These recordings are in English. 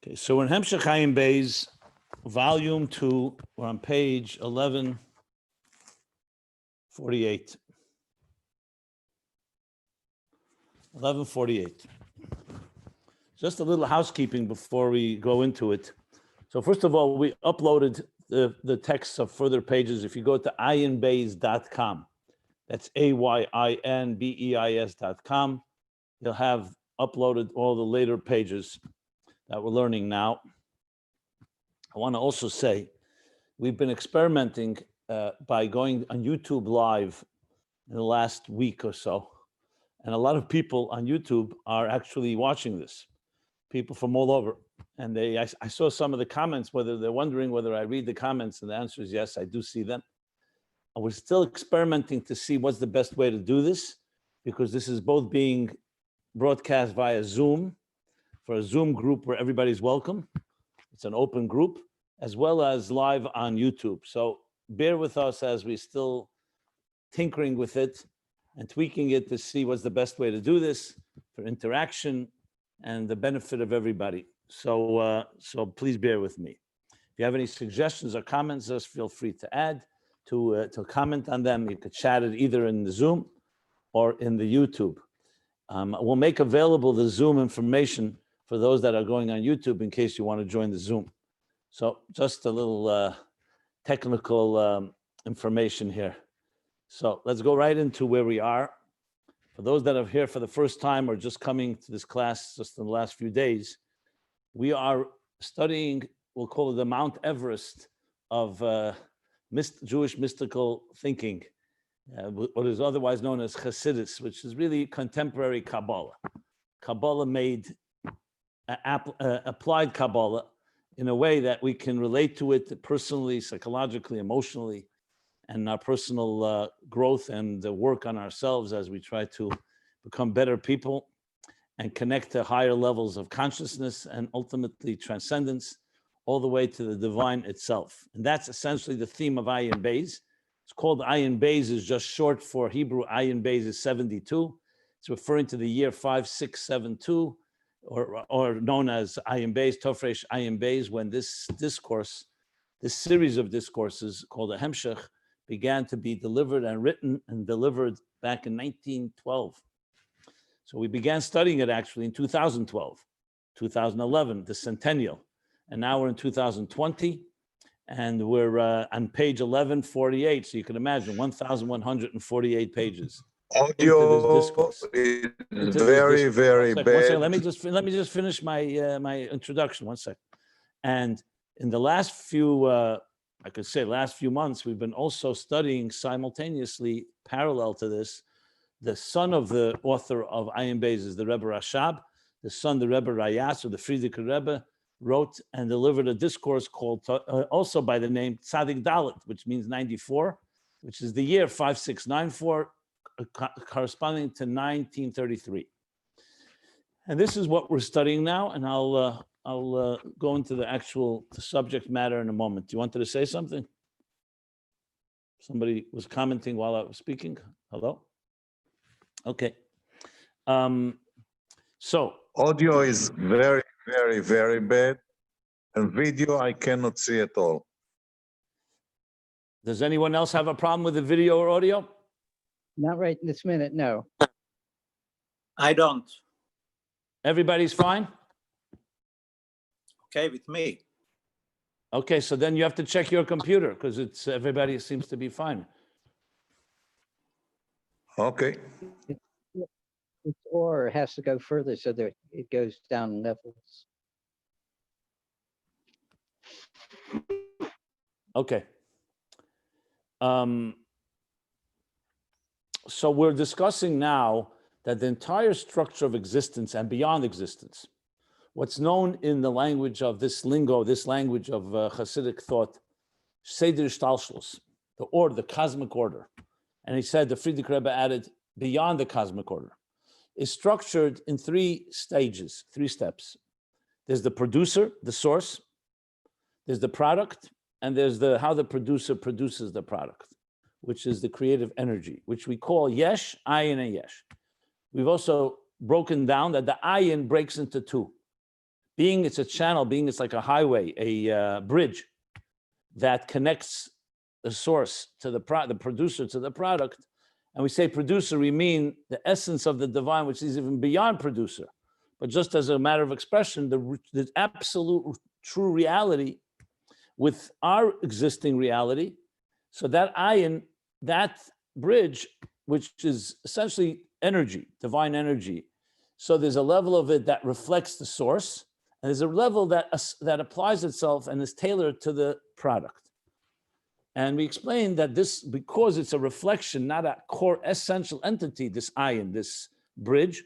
Okay, so in Hemshech Ayin Beis, volume 2, we're on page 1148. 1148. Just a little housekeeping before we go into it. So first of all, we uploaded the texts of further pages. If you go to ayinbeis.com, that's AYINBEIS.com, you'll have uploaded all the later pages that we're learning now. I want to also say we've been experimenting by going on YouTube Live in the last week or so. And a lot of people on YouTube are actually watching this, people from all over. And I saw some of the comments, whether they're wondering whether I read the comments, and the answer is yes, I do see them. And we're still experimenting to see what's the best way to do this, because this is both being broadcast via Zoom, for a Zoom group where everybody's welcome. It's an open group, as well as live on YouTube. So bear with us as we're still tinkering with it and tweaking it to see what's the best way to do this for interaction and the benefit of everybody. So please bear with me. If you have any suggestions or comments, just feel free to add, to comment on them. You could chat it either in the Zoom or in the YouTube. We'll make available the Zoom information for those that are going on YouTube in case you want to join the Zoom. So just a little technical information here. So let's go right into where we are. For those that are here for the first time or just coming to this class just in the last few days, we are studying, we'll call it the Mount Everest of Jewish mystical thinking, what is otherwise known as Hasidus, which is really contemporary Kabbalah. Kabbalah made, applied Kabbalah in a way that we can relate to it personally, psychologically, emotionally, and our personal growth and work on ourselves as we try to become better people and connect to higher levels of consciousness and ultimately transcendence, all the way to the divine itself. And that's essentially the theme of Ayin Beis. It's called Ayin Beis, is just short for Hebrew. Ayin Beis is 72. It's referring to the year 5672, or known as Ayin Beis, Tofresh Ayin Beis, when this discourse, this series of discourses called a Hemshech, began to be delivered and written and delivered back in 1912. So we began studying it actually in 2012, 2011, the centennial. And now we're in 2020, and we're on page 1148. So you can imagine 1,148 pages. Audio is very, very bad. One second. Let me just finish my my introduction. 1 second. And in the last few, I could say last few months, we've been also studying simultaneously, parallel to this, the son of the author of Ayin Beis is the Rebbe Rashab. The son, the Rebbe Rayas, or the Frierdiker Rebbe, wrote and delivered a discourse called, also by the name Tzadik Dalet, which means 94, which is the year 5694, corresponding to 1933. And this is what we're studying now, and I'll go into the actual subject matter in a moment. You wanted to say something? Somebody was commenting while I was speaking. Hello? Okay. So audio is very, very, very bad, and video I cannot see at all. Does anyone else have a problem with the video or audio? Not right this minute, no. I don't. Everybody's fine? Okay with me. Okay, so then you have to check your computer because it's everybody seems to be fine. Okay. Or it has to go further so that it goes down levels. Okay. So we're discussing now that the entire structure of existence and beyond existence, what's known in the language of this lingo, this language of Hasidic thought, Seder Shtalshlos, the order, the cosmic order. And he said, the Frierdiker Rebbe added, beyond the cosmic order, is structured in 3 stages, 3 steps. There's the producer, the source, there's the product, and there's how the producer produces the product, which is the creative energy, which we call Yesh, Ayin, and Yesh. We've also broken down that the Ayin breaks into 2. being it's a channel, being it's like a highway, a bridge that connects the source to the producer to the product. And we say producer, we mean the essence of the divine, which is even beyond producer. But just as a matter of expression, the absolute true reality with our existing reality. So that ayin, that bridge, which is essentially energy, divine energy. So there's a level of it that reflects the source, and there's a level that applies itself and is tailored to the product. And we explained that this, because it's a reflection, not a core essential entity, this ayin, this bridge,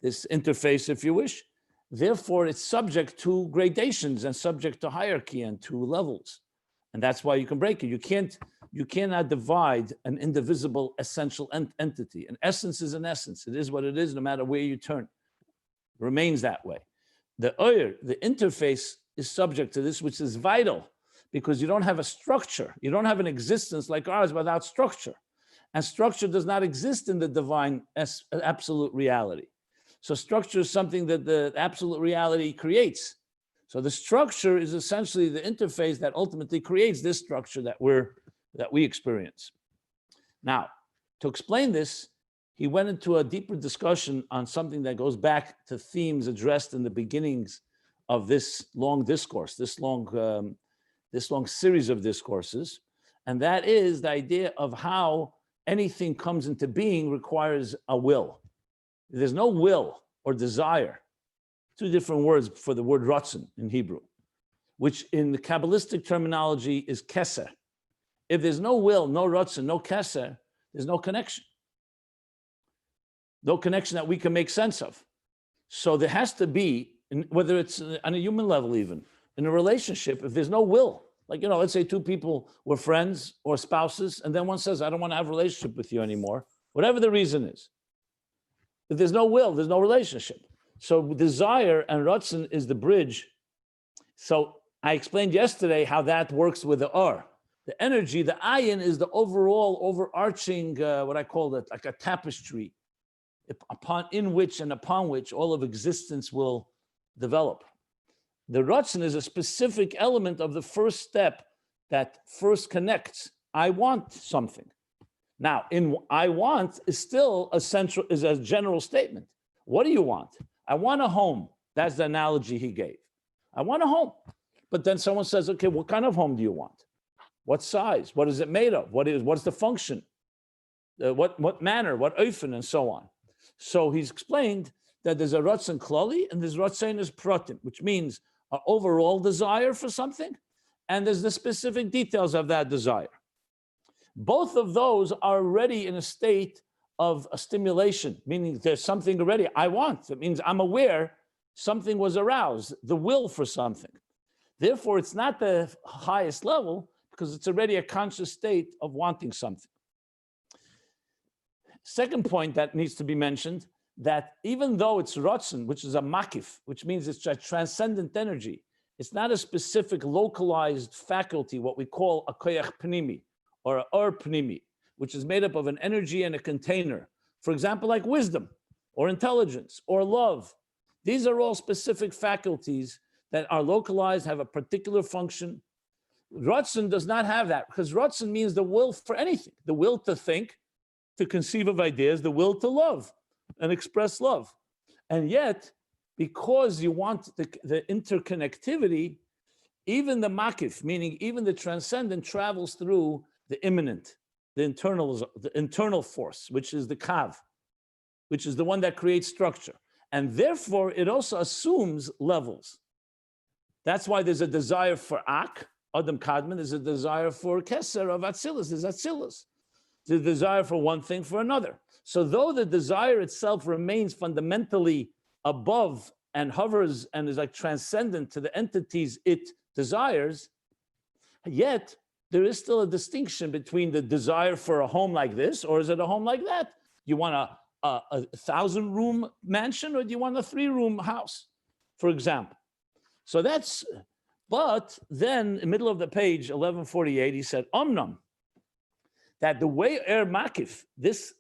this interface, if you wish, therefore it's subject to gradations and subject to hierarchy and to levels. And that's why you can break it. You cannot divide an indivisible essential entity. An essence is an essence. It is what it is, no matter where you turn. It remains that way. The interface is subject to this, which is vital, because you don't have a structure. You don't have an existence like ours without structure. And structure does not exist in the divine absolute reality. So structure is something that the absolute reality creates. So the structure is essentially the interface that ultimately creates this structure that we experience. Now, to explain this, he went into a deeper discussion on something that goes back to themes addressed in the beginnings of this long discourse, this long series of discourses, and that is the idea of how anything comes into being requires a will. There's no will or desire. Two different words for the word ratzon in Hebrew, which in the Kabbalistic terminology is keser. If there's no will, no ratzon, no keser, there's no connection. No connection that we can make sense of. So there has to be, whether it's on a human level even, in a relationship, if there's no will, like, let's say two people were friends or spouses, and then one says, I don't want to have a relationship with you anymore, whatever the reason is. If there's no will, there's no relationship. So desire and ratzon is the bridge. So I explained yesterday how that works with the or. The energy, the ayin is the overall overarching, what I call it, like a tapestry, upon which all of existence will develop. The ratzon is a specific element of the first step that first connects. I want something. Now, in I want is still is a general statement. What do you want? I want a home. That's the analogy he gave. I want a home. But then someone says, okay, what kind of home do you want? What size? What is it made of? What's the function? What manner? What oifen, and so on. So he's explained that there's a ratzon klali and there's ratzon is pratim, which means an overall desire for something, and there's the specific details of that desire. Both of those are already in a state of a stimulation, meaning there's something already I want. It means I'm aware something was aroused, the will for something. Therefore, it's not the highest level because it's already a conscious state of wanting something. Second point that needs to be mentioned, that even though it's ratzon, which is a makif, which means it's a transcendent energy, it's not a specific localized faculty, what we call a koyach pnimi or a or pnimi, which is made up of an energy and a container. For example, like wisdom or intelligence or love. These are all specific faculties that are localized, have a particular function. Ratzon does not have that, because ratzon means the will for anything, the will to think, to conceive of ideas, the will to love and express love. And yet, because you want the interconnectivity, even the makif, meaning even the transcendent, travels through the immanent, the internal force, which is the kav, which is the one that creates structure. And therefore, it also assumes levels. That's why there's a desire for ak, Adam Kadmon, there's a desire for keser of Atzilus, there's Atzilus. The desire for one thing for another. So though the desire itself remains fundamentally above and hovers and is like transcendent to the entities it desires, yet there is still a distinction between the desire for a home like this, or is it a home like that? You want a 1,000-room mansion, or do you want a 3-room house, for example? So that's, but then in the middle of the page, 1148, he said, Omnam, that the way makif, this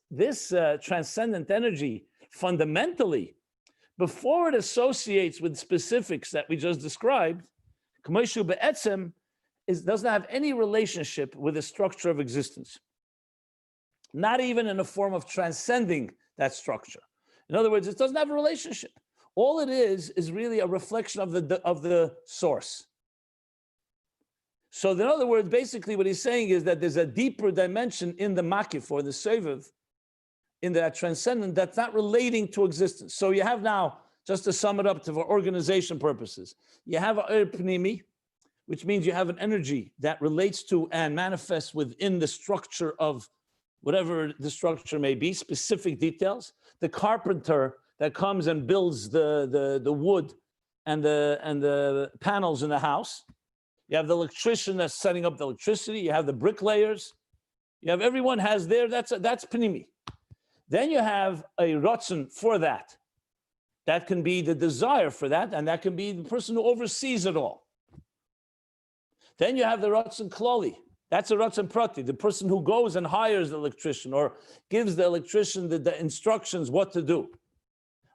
transcendent energy fundamentally before it associates with specifics that we just described, Kamoshu be'etzem doesn't have any relationship with the structure of existence. Not even in a form of transcending that structure. In other words, it doesn't have a relationship. All it is really a reflection of the source. So in other words, basically what he's saying is that there's a deeper dimension in the makif or the seviv, in that transcendent, that's not relating to existence. So you have now, just to sum it up for organization purposes, you have a pnimi, which means you have an energy that relates to and manifests within the structure of whatever the structure may be, specific details. The carpenter that comes and builds the wood and the panels in the house. You have the electrician that's setting up the electricity. You have the bricklayers. You have everyone has there. That's pnimi. Then you have a ratzon for that. That can be the desire for that, and that can be the person who oversees it all. Then you have the ratzon klali. That's a ratzon prati, the person who goes and hires the electrician or gives the electrician the instructions what to do.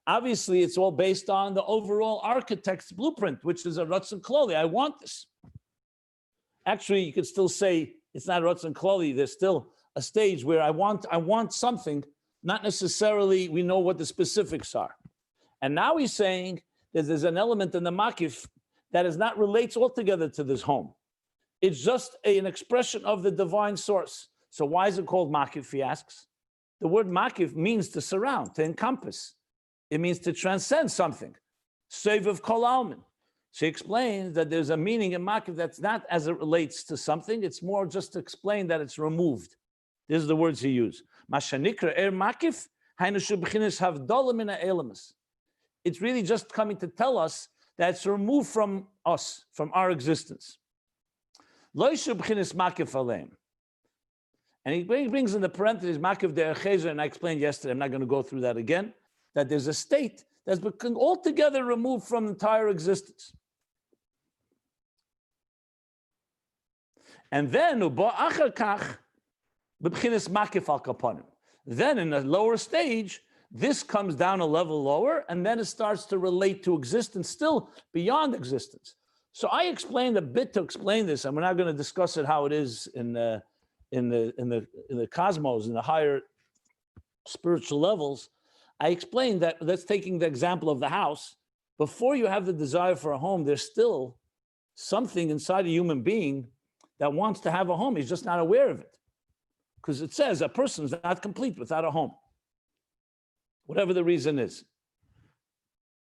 Obviously, it's all based on the overall architect's blueprint, which is a ratzon klali. I want this. Actually, you could still say it's not ratzon klali. There's still a stage where I want something. Not necessarily we know what the specifics are. And now he's saying that there's an element in the makif that is not relates altogether to this home. It's just an expression of the divine source. So why is it called makif, he asks? The word makif means to surround, to encompass. It means to transcend something. Seviv kol almin. She explains that there's a meaning in makif that's not as it relates to something. It's more just to explain that it's removed. These are the words he used. Mashanikra er makif, it's really just coming to tell us that it's removed from us, from our existence. And he brings in the parentheses, makif de echezer, and I explained yesterday, I'm not going to go through that again, that there's a state that's become altogether removed from entire existence. And then, then in a lower stage, this comes down a level lower, and then it starts to relate to existence, still beyond existence. So I explained a bit to explain this, and we're not going to discuss it how it is in the cosmos, in the higher spiritual levels. I explained that, that's taking the example of the house. Before you have the desire for a home, there's still something inside a human being that wants to have a home. He's just not aware of it. Because it says a person is not complete without a home, whatever the reason is.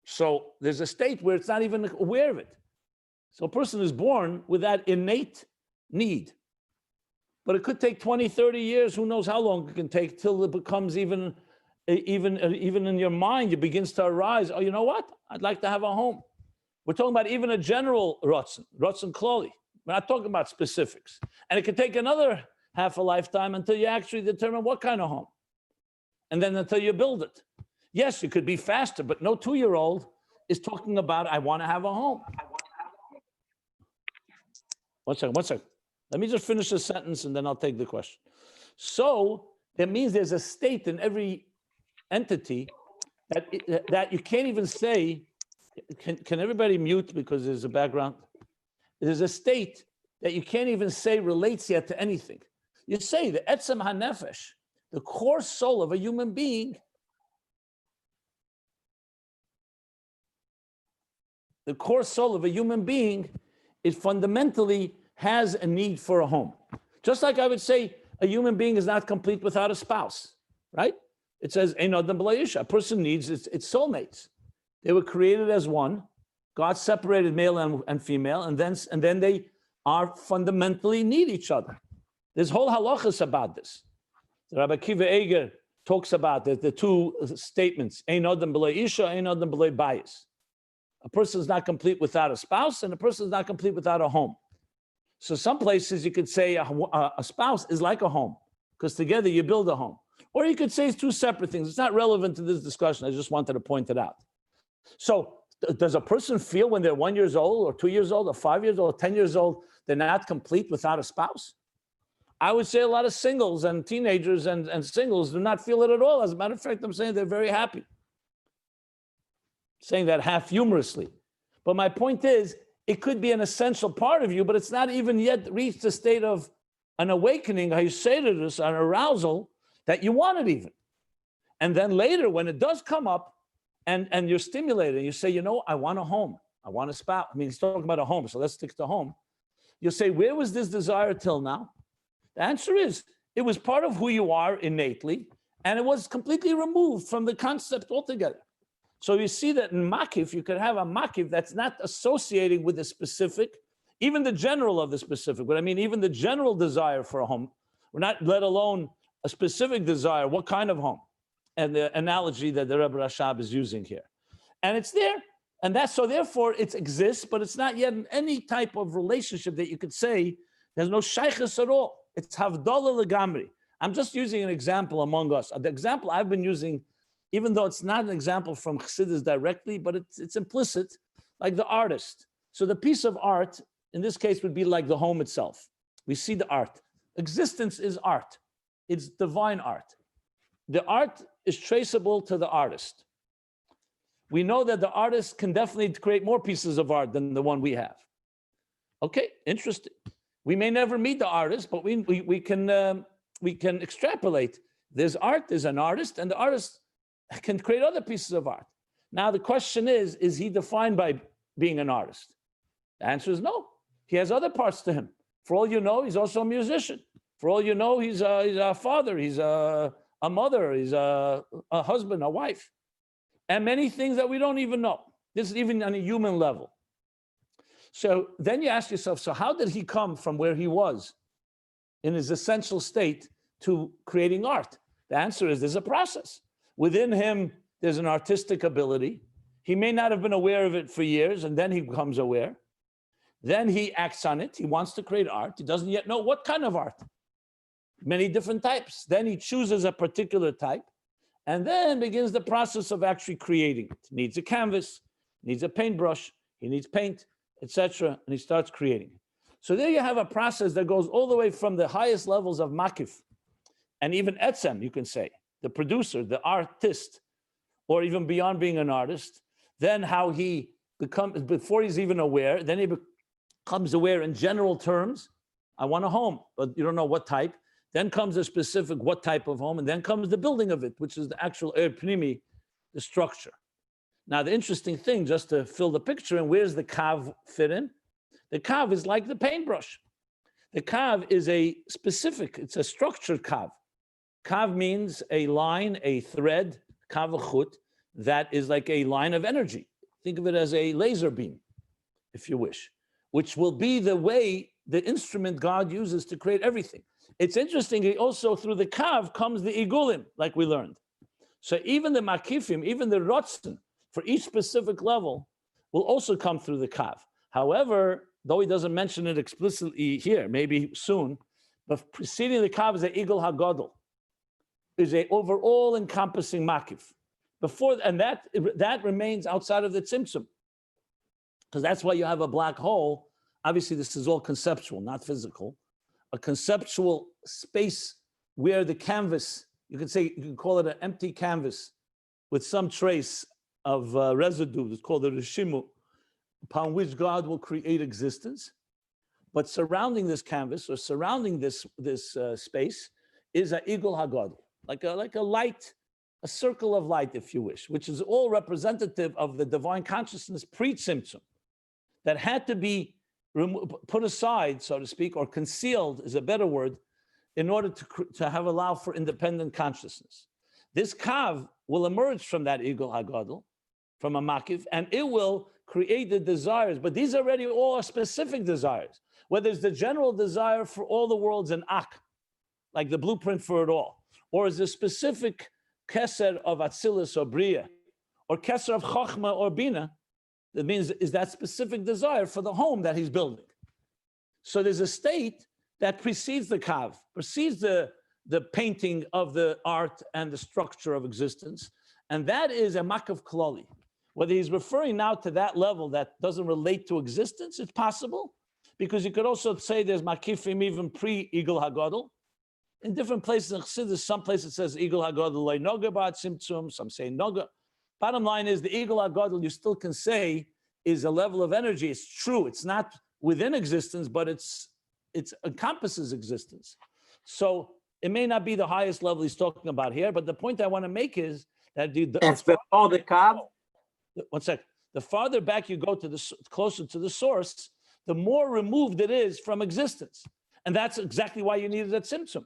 So there's a state where it's not even aware of it. So a person is born with that innate need. But it could take 20, 30 years, who knows how long it can take till it becomes even in your mind, it begins to arise, oh, you know what? I'd like to have a home. We're talking about even a general ratzon klali. We're not talking about specifics. And it could take another half a lifetime until you actually determine what kind of home. And then until you build it. Yes, it could be faster, but no 2-year-old is talking about, I want to have a home. One second. Let me just finish the sentence and then I'll take the question. So that means there's a state in every entity that you can't even say, can everybody mute because there's a background? There's a state that you can't even say relates yet to anything. You say the etzem hanefesh, the core soul of a human being, it fundamentally has a need for a home. Just like I would say a human being is not complete without a spouse, right? It says, a person needs its soulmates. They were created as one. God separated male and female, and then they are fundamentally need each other. There's whole halachas about this. Rabbi Akiva Eger talks about the two statements, ein adam b'lei isha, ein adam b'lei bayis. A person is not complete without a spouse, and a person is not complete without a home. So some places you could say a spouse is like a home, because together you build a home. Or you could say it's two separate things. It's not relevant to this discussion. I just wanted to point it out. So does a person feel when they're 1 year old or 2 years old or 5 years old or 10 years old, they're not complete without a spouse? I would say a lot of singles and teenagers and singles do not feel it at all. As a matter of fact, I'm saying they're very happy. saying that half humorously. But my point is, it could be an essential part of you, but it's not even yet reached a state of an awakening, how you say to this, an arousal, that you want it even. And then later, when it does come up and you're stimulated, you say, I want a home. I want a spouse. I mean, he's talking about a home, so let's stick to home. You'll say, where was this desire till now? The answer is, it was part of who you are innately, and it was completely removed from the concept altogether. So you see that in makif, you could have a makif that's not associating with the specific, even the general of the specific. But I mean, even the general desire for a home, we're not, let alone a specific desire. What kind of home? And the analogy that the Rebbe Rashab is using here. And it's there. And that's, so therefore it exists, but it's not yet in any type of relationship that you could say there's no shaykhus at all. It's havdalah legamri. I'm just using an example among us. The example I've been using, even though it's not an example from Chassidus directly, but it's implicit, like the artist. So the piece of art, in this case, would be like the home itself. We see the art. Existence is art. It's divine art. The art is traceable to the artist. We know that the artist can definitely create more pieces of art than the one we have. Okay, interesting. We may never meet the artist, but we can extrapolate. There's art, there's an artist, and the artist can create other pieces of art. Now the question is he defined by being an artist? The answer is no. He has other parts to him. For all you know, he's also a musician. For all you know, he's a father, he's a mother, he's a husband, a wife, and many things that we don't even know. This is even on a human level. So then you ask yourself, so how did he come from where he was in his essential state to creating art? The answer is there's a process. Within him, there's an artistic ability. He may not have been aware of it for years, and then he becomes aware. Then he acts on it. He wants to create art. He doesn't yet know what kind of art. Many different types. Then he chooses a particular type, and then begins the process of actually creating it. He needs a canvas, needs a paintbrush, he needs paint, etc., and he starts creating it. So there you have a process that goes all the way from the highest levels of makif, and even etzem, you can say, the producer, the artist, or even beyond being an artist, then how he becomes, before he's even aware, then he becomes aware in general terms. I want a home, but you don't know what type. Then comes a specific what type of home, and then comes the building of it, which is the actual pnimi, the structure. Now, the interesting thing, just to fill the picture, and where's the kav fit in? The kav is like the paintbrush. The kav is a specific, it's a structured kav. Kav means a line, a thread, kav chut, that is like a line of energy. Think of it as a laser beam, if you wish, which will be the way, the instrument God uses to create everything. It's interesting, also through the kav comes the igulim, like we learned. So even the makifim, even the rotzen, for each specific level, will also come through the kav. However, though he doesn't mention it explicitly here, maybe soon, but preceding the kav is the igul hagadol, is a overall encompassing makif. Before, and that remains outside of the tzimtzum, because that's why you have a black hole. Obviously, this is all conceptual, not physical. A conceptual space where the canvas, you can call it an empty canvas with some trace of residue. It's called the rishimu, upon which God will create existence. But surrounding this canvas, or surrounding this space, is a igul hagadol, like a light, a circle of light, if you wish, which is all representative of the divine consciousness pre-tzimtzum, that had to be put aside, so to speak, or concealed is a better word, in order to have allow for independent consciousness. This kav will emerge from that igul hagadol, from a makif, and it will create the desires. But these already all are specific desires. Whether it's the general desire for all the worlds in ak, like the blueprint for it all, or is a specific keser of atzilus or bria, or keser of chokhmah or bina, that means is that specific desire for the home that he's building. So there's a state that precedes the kav, precedes the painting of the art and the structure of existence, and that is a makav klali. Whether he's referring now to that level that doesn't relate to existence, it's possible, because you could also say there's makifim even pre-igul hagadol. In different places in Chassidus, some places it says igul hagadol loy noga ba'at tzimtzum, some say noga. Bottom line is the Igul HaGadol, you still can say, is a level of energy. It's true. It's not within existence, but it encompasses existence. So it may not be the highest level he's talking about here, but the point I want to make is that It's before the Kav. one sec. The farther back you go to the closer to the source, the more removed it is from existence. And that's exactly why you needed that Tzimtzum.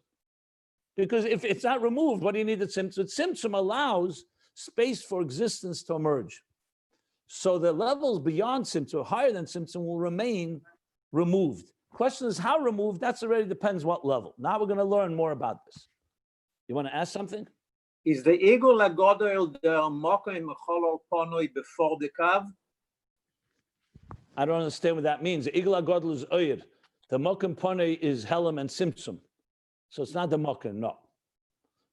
Because if it's not removed, what do you need the Tzimtzum? Tzimtzum allows space for existence to emerge. So the levels beyond Tzimtzum, higher than Tzimtzum, will remain removed. Question is how removed? That's already depends what level. Now we're going to learn more about this. You want to ask something? Is the Igul HaGadol the Mokim Mecholol Ponoi before the Kav? I don't understand what that means. The Igul HaGadol is Oyed. The Mokim Ponei is Helam and Tzimtzum. So it's not the Mokim, no.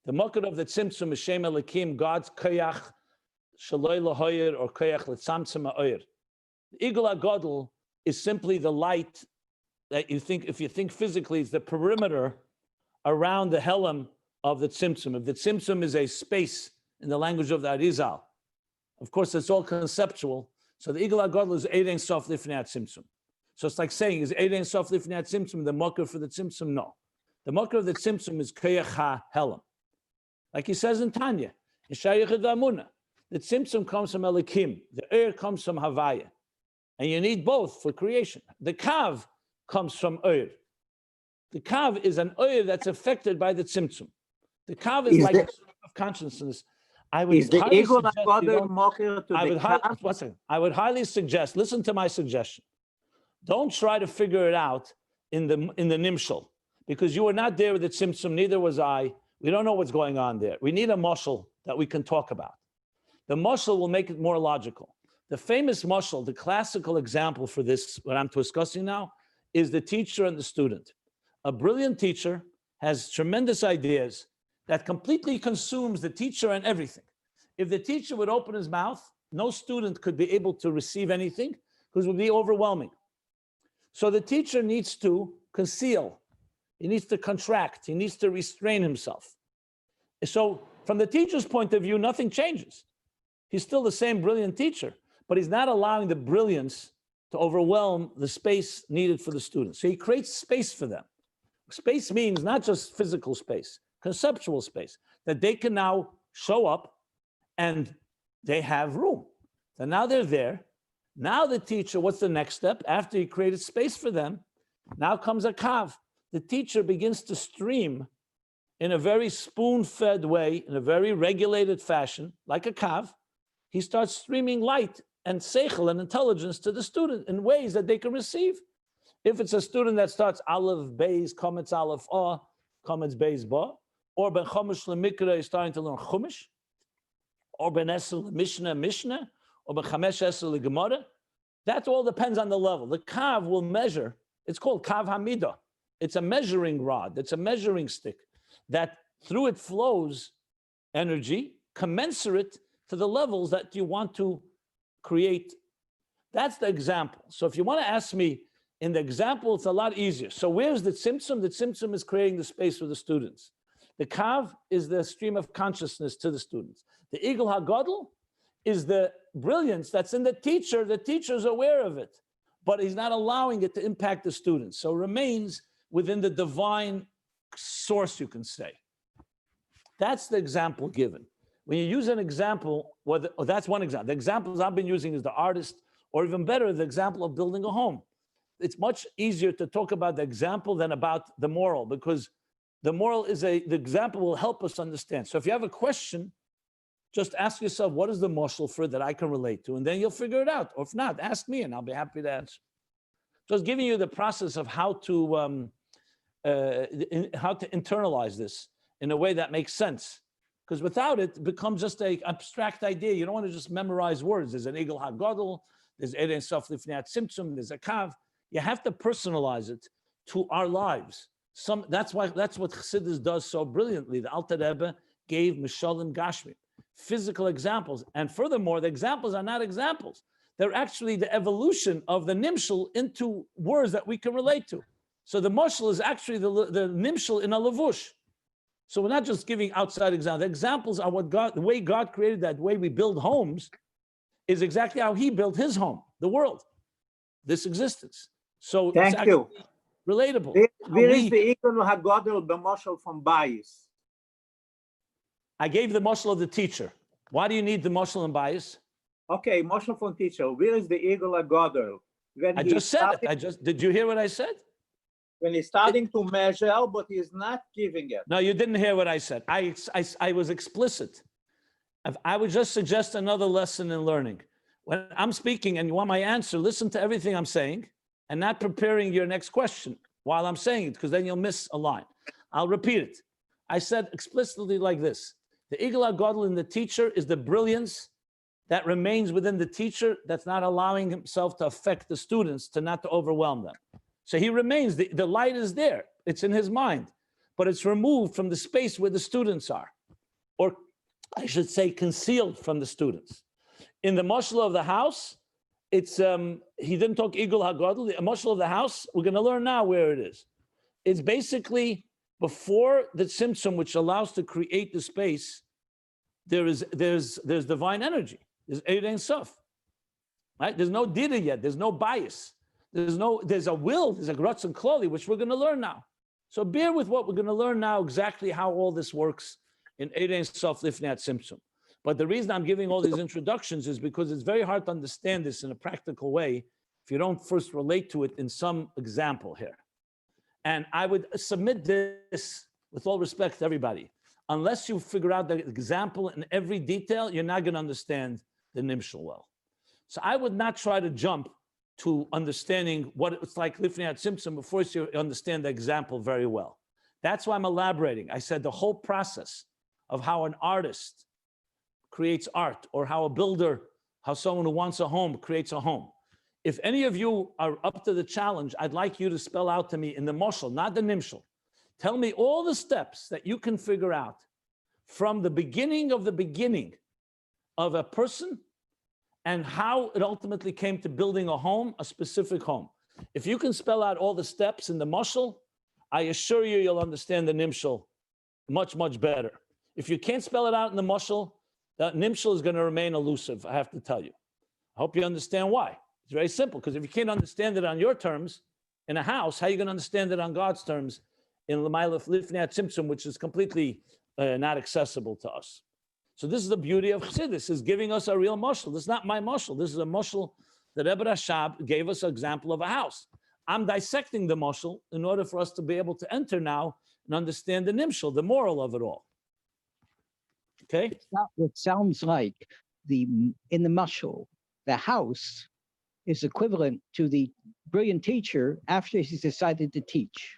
The Mokim of the Tzimtzum is Shem Elikim, God's Koyach Shaloi Lahoyer or Koyach Letzamtzum Ha'oyer. The Igul HaGadol is simply the light that you think, if you think physically, it's the perimeter around the Helam of the Tzimtzum. If the Tzimtzum is a space in the language of the Arizal, of course, it's all conceptual. So the Igul HaGadol is Eid Ein Sof Lifnei Tzimtzum. So it's like saying, is Eid Ein Sof Lifnei Tzimtzum the Mokker for the Tzimtzum? No. The Mokker of the Tzimtzum is Koyach HaHelam. Like he says in Tanya, in Shayachid V'Amunah, the Tzimtzum comes from Elikim, the Ur comes from Havaya. And you need both for creation. The Kav comes from Ur. The Kav is an Ur that's affected by the Tzimtzum. The Kav is like a sort of consciousness. Is the Igul HaGadol Moker to the Kav? I would highly suggest, listen to my suggestion. Don't try to figure it out in the Nimshal, because you were not there with the Tzimtzum, neither was I. We don't know what's going on there. We need a mashal that we can talk about. The mashal will make it more logical. The famous mashal, the classical example for this, what I'm discussing now, is the teacher and the student. A brilliant teacher has tremendous ideas that completely consumes the teacher and everything. If the teacher would open his mouth, no student could be able to receive anything because it would be overwhelming. So the teacher needs to conceal. He needs to contract. He needs to restrain himself. So from the teacher's point of view, nothing changes. He's still the same brilliant teacher, but he's not allowing the brilliance to overwhelm the space needed for the students. So he creates space for them. Space means not just physical space, conceptual space, that they can now show up and they have room. So now they're there. Now the teacher, what's the next step? After he created space for them, now comes a kav. The teacher begins to stream in a very spoon-fed way, in a very regulated fashion, like a kav. He starts streaming light and seichel and intelligence to the student in ways that they can receive. If it's a student that starts Aleph Beis, comments Aleph A, comments Beis Ba, or Ben Chumash Lemikra is starting to learn Chumash, or Ben Esel Mishnah, or Ben Chamesh Esel Gemara, that all depends on the level. The Kav will measure, it's called Kav Hamida. It's a measuring rod, it's a measuring stick that through it flows energy commensurate to the levels that you want to create. That's the example. So if you want to ask me, in the example, it's a lot easier. So where's the Tzimtzum? The Tzimtzum is creating the space for the students. The Kav is the stream of consciousness to the students. The Igul HaGadol is the brilliance that's in the teacher. The teacher is aware of it, but he's not allowing it to impact the students. So it remains within the divine source, you can say. That's the example given. When you use an example, that's one example. The examples I've been using is the artist, or even better, the example of building a home. It's much easier to talk about the example than about the moral, because the moral is the example will help us understand. So if you have a question, just ask yourself, what is the mashal for that I can relate to? And then you'll figure it out. Or if not, ask me and I'll be happy to answer. Just giving you the process of how to internalize this in a way that makes sense. Because without it, it becomes just an abstract idea. You don't want to just memorize words. There's an Igul HaGadol, there's Eid Ein Sof Lifnei Tzimtzum, there's a Kav. You have to personalize it to our lives. That's what Chassidus does so brilliantly. The Alter Rebbe gave Mishalim Gashmi, physical examples. And furthermore, the examples are not examples. They're actually the evolution of the Nimshal into words that we can relate to. So the Moshel is actually the Nimshal in a Lavush. So we're not just giving outside examples. The examples are what God, the way God created that way we build homes is exactly how he built his home, the world, this existence. So it's Thank actually you. relatable. Where is the Eagle HaGodel b'moshel from bias? I gave the muscle of the teacher. Why do you need the muscle and bias? Okay, moshel from teacher. Where is the Eagle HaGodel? When I he's just said it. starting- Did you hear what I said? When he's starting to measure, but he's not giving it. No, you didn't hear what I said. I was explicit. I would just suggest another lesson in learning. When I'm speaking and you want my answer, listen to everything I'm saying and not preparing your next question while I'm saying it, because then you'll miss a line. I'll repeat it. I said explicitly like this. The Eagle HaGodel in the teacher is the brilliance that remains within the teacher that's not allowing himself to affect the students, to overwhelm them. So he remains, the light is there. It's in his mind, but it's removed from the space where the students are, or I should say concealed from the students. In the mashal of the house, it's, he didn't talk Eagle HaGodel. The mashal of the house, we're gonna learn now where it is. It's basically before the tzimtzum, which allows to create the space, there's divine energy. There's Eid Ein Sof, right? There's no dida yet. There's no bias. There's a will. There's a grutz and kloli, which we're going to learn now. So bear with what we're going to learn now, exactly how all this works in Eid Ein Sof Lifnei Tzimtzum. But the reason I'm giving all these introductions is because it's very hard to understand this in a practical way if you don't first relate to it in some example here. And I would submit this with all respect to everybody. Unless you figure out the example in every detail, you're not going to understand the nimshal well. So I would not try to jump to understanding what it's like Lifnei Tzimtzum before you understand the example very well. That's why I'm elaborating. I said the whole process of how an artist creates art, or how a builder, how someone who wants a home creates a home. If any of you are up to the challenge, I'd like you to spell out to me in the moshel, not the nimshal. Tell me all the steps that you can figure out from the beginning of a person and how it ultimately came to building a home, a specific home. If you can spell out all the steps in the moshel, I assure you, you'll understand the nimshal much, much better. If you can't spell it out in the moshel, that nimshal is going to remain elusive, I have to tell you. I hope you understand why. It's very simple, because if you can't understand it on your terms in a house, how are you going to understand it on God's terms in L'mayla Lifnei Tzimtzum, which is completely not accessible to us? So this is the beauty of Chassidus, is giving us a real mashal. This is not my mashal. This is a mashal that Rebbe Rashab gave us an example of a house. I'm dissecting the mashal in order for us to be able to enter now and understand the nimshal, the moral of it all. Okay? It sounds like in the mashal, the house is equivalent to the brilliant teacher after he's decided to teach.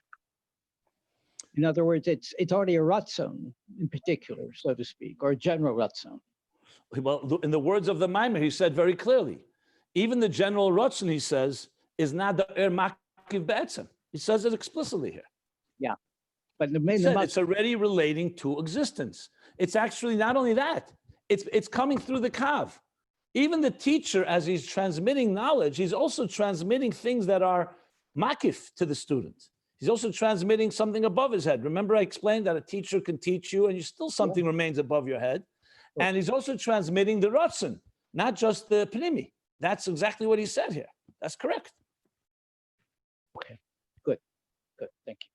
In other words, it's already a ratzon in particular, so to speak, or a general ratzon. Well, in the words of the Maimer, he said very clearly, even the general ratzon, he says, is not the makiv be'etzem. He says it explicitly here. Yeah, but It's already relating to existence. It's actually not only that, it's coming through the kav. Even the teacher, as he's transmitting knowledge, he's also transmitting things that are makif to the student. He's also transmitting something above his head. Remember, I explained that a teacher can teach you and you still something remains above your head. And he's also transmitting the ratzon, not just the pnimi. That's exactly what he said here. That's correct. Okay, good, thank you.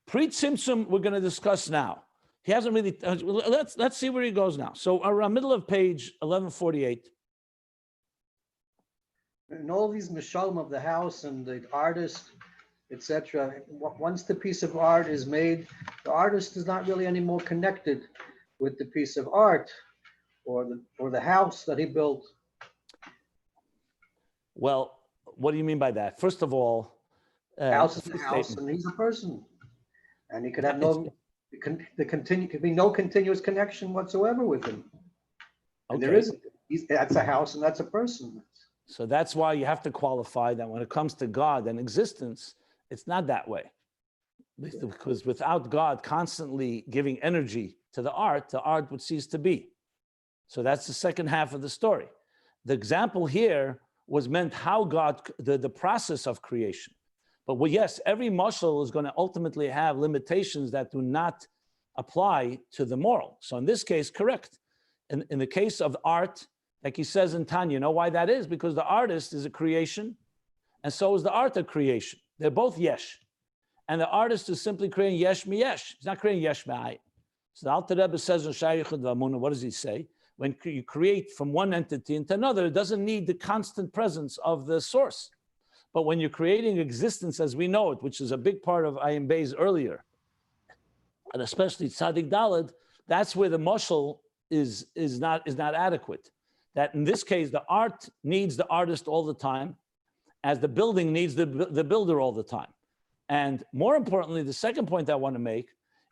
Pre-Tzimtzum, we're going to discuss now. He hasn't really, let's see where he goes now. So around middle of page 1148. And all these mishalm of the house and the artist, etc. Once the piece of art is made, the artist is not really any more connected with the piece of art or the house that he built. Well, what do you mean by that? First of all, House is a house, and he's a person, and he could have could be no continuous connection whatsoever with him. And there isn't. That's a house, and that's a person. So that's why you have to qualify that when it comes to God and existence, it's not that way. Because without God constantly giving energy to the art would cease to be. So that's the second half of the story. The example here was meant how God, the process of creation. But well, yes, every mashal is going to ultimately have limitations that do not apply to the moral. So in this case, correct. In the case of art, like he says in Tanya, you know why that is? Because the artist is a creation, and so is the art a creation. They're both yesh. And the artist is simply creating yesh mi yesh. He's not creating yesh me'ayin. So the Alter Rebbe says in Shayachud V'Amunah, what does he say? When you create from one entity into another, it doesn't need the constant presence of the source. But when you're creating existence as we know it, which is a big part of Ayin Beis earlier, and especially Tzadik Daled, that's where the mashal is not adequate. That in this case, the art needs the artist all the time, as the building needs the builder all the time. And more importantly, the second point I want to make